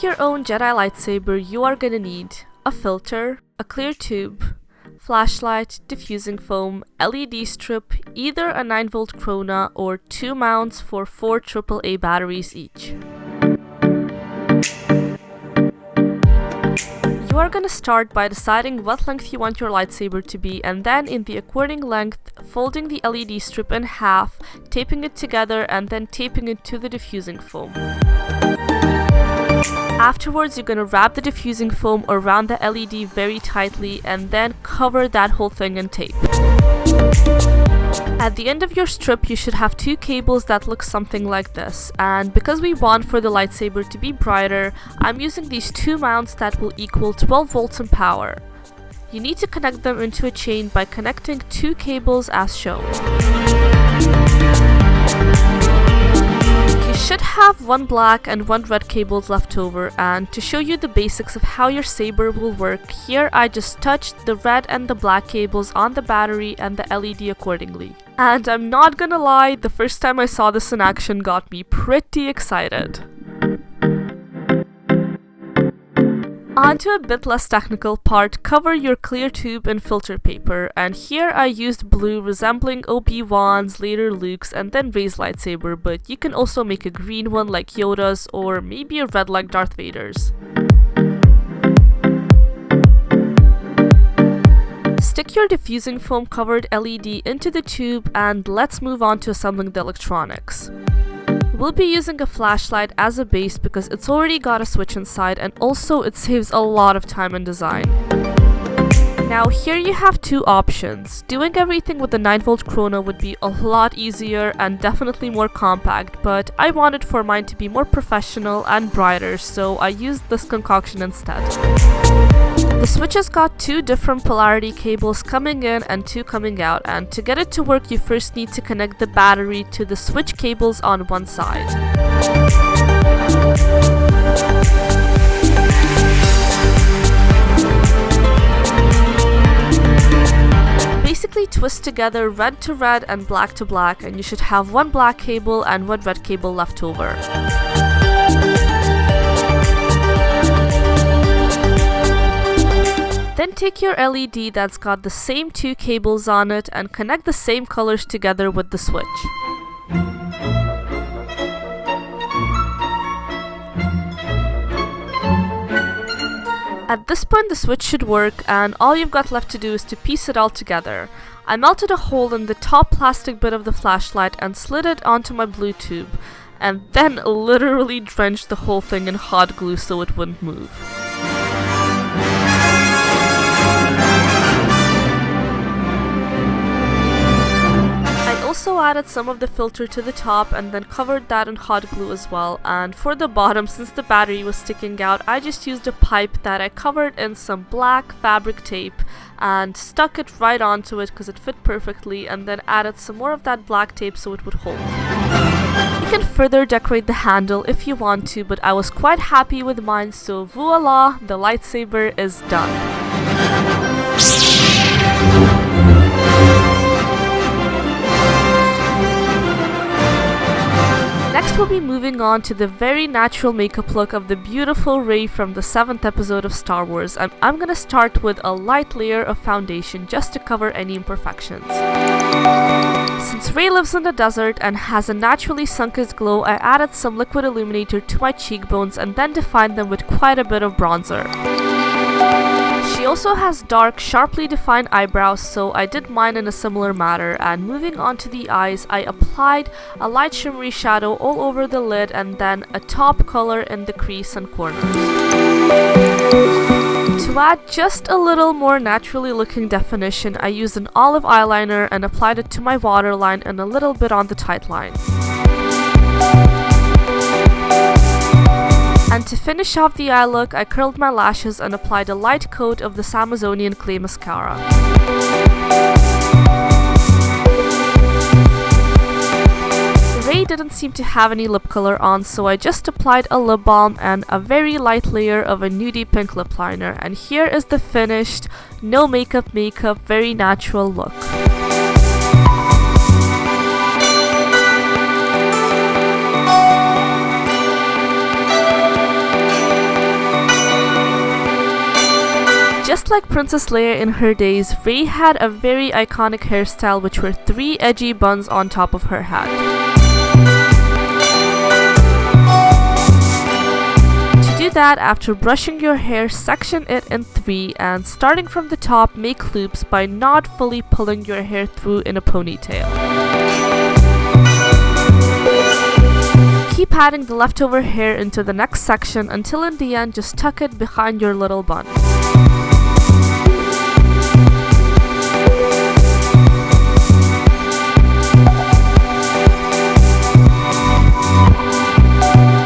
make your own Jedi lightsaber, you are gonna need a filter, a clear tube, flashlight, diffusing foam, LED strip, either a 9V Krona or 2 mounts for 4 AAA batteries each. You are gonna start by deciding what length you want your lightsaber to be, and then in the according length, folding the LED strip in half, taping it together, and then taping it to the diffusing foam. Afterwards, you're gonna wrap the diffusing foam around the LED very tightly and then cover that whole thing in tape. At the end of your strip, you should have 2 cables that look something like this, and because we want for the lightsaber to be brighter, I'm using these 2 mounts that will equal 12 volts in power. You need to connect them into a chain by connecting 2 cables as shown. You should have 1 black and 1 red cables left over, and to show you the basics of how your saber will work, here I just touched the red and the black cables on the battery and the LED accordingly. And I'm not gonna lie, the first time I saw this in action got me pretty excited. On to a bit less technical part, cover your clear tube in filter paper, and here I used blue resembling Obi-Wan's, later Luke's, and then Rey's lightsaber, but you can also make a green one like Yoda's, or maybe a red like Darth Vader's. Stick your diffusing foam covered LED into the tube, and let's move on to assembling the electronics. We'll be using a flashlight as a base because it's already got a switch inside, and also it saves a lot of time in design. Now here you have 2 options. Doing everything with the 9V Krona would be a lot easier and definitely more compact, but I wanted for mine to be more professional and brighter, so I used this concoction instead. The switch has got 2 different polarity cables coming in and 2 coming out, and to get it to work you first need to connect the battery to the switch cables on one side. Basically twist together red to red and black to black, and you should have 1 black cable and 1 red cable left over. Then take your LED that's got the same 2 cables on it and connect the same colors together with the switch. At this point the switch should work, and all you've got left to do is to piece it all together. I melted a hole in the top plastic bit of the flashlight and slid it onto my blue tube, and then literally drenched the whole thing in hot glue so it wouldn't move. I also added some of the filter to the top and then covered that in hot glue as well, and for the bottom, since the battery was sticking out, I just used a pipe that I covered in some black fabric tape and stuck it right onto it because it fit perfectly, and then added some more of that black tape so it would hold. You can further decorate the handle if you want to, but I was quite happy with mine, so voila, the lightsaber is done. Next we'll be moving on to the very natural makeup look of the beautiful Rey from the 7th episode of Star Wars, and I'm gonna start with a light layer of foundation just to cover any imperfections. Since Rey lives in the desert and has a naturally sunken glow, I added some liquid illuminator to my cheekbones and then defined them with quite a bit of bronzer. She also has dark, sharply defined eyebrows, so I did mine in a similar manner, and moving on to the eyes, I applied a light shimmery shadow all over the lid and then a top color in the crease and corners. To add just a little more naturally looking definition, I used an olive eyeliner and applied it to my waterline and a little bit on the tight line. And to finish off the eye look, I curled my lashes and applied a light coat of this Amazonian clay mascara. Rey didn't seem to have any lip color on, so I just applied a lip balm and a very light layer of a nudie pink lip liner, and here is the finished, no makeup, very natural look. Just like Princess Leia in her days, Rey had a very iconic hairstyle, which were 3 edgy buns on top of her head. To do that, after brushing your hair, section it in 3 and starting from the top, make loops by not fully pulling your hair through in a ponytail. Keep adding the leftover hair into the next section until in the end just tuck it behind your little bun.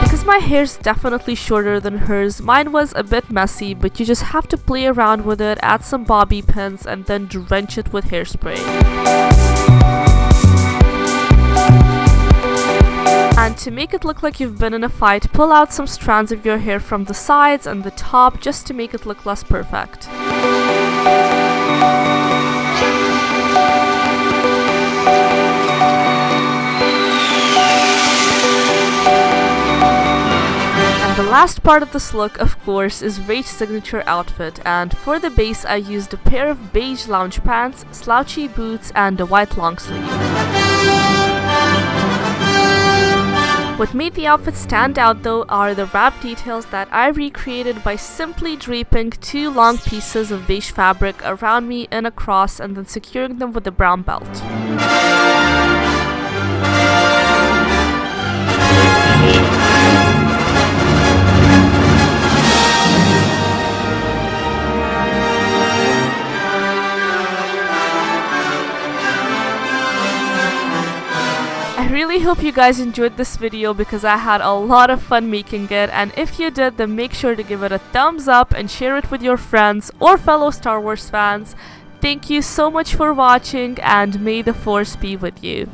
Because my hair's definitely shorter than hers, mine was a bit messy, but you just have to play around with it, add some bobby pins, and then drench it with hairspray. And to make it look like you've been in a fight, pull out some strands of your hair from the sides and the top just to make it look less perfect. And the last part of this look, of course, is Rey's signature outfit, and for the base I used a pair of beige lounge pants, slouchy boots, and a white long sleeve. What made the outfit stand out though are the wrap details that I recreated by simply draping 2 long pieces of beige fabric around me in a cross and then securing them with a brown belt. I really hope you guys enjoyed this video because I had a lot of fun making it, and if you did, then make sure to give it a thumbs up and share it with your friends or fellow Star Wars fans. Thank you so much for watching, and may the Force be with you.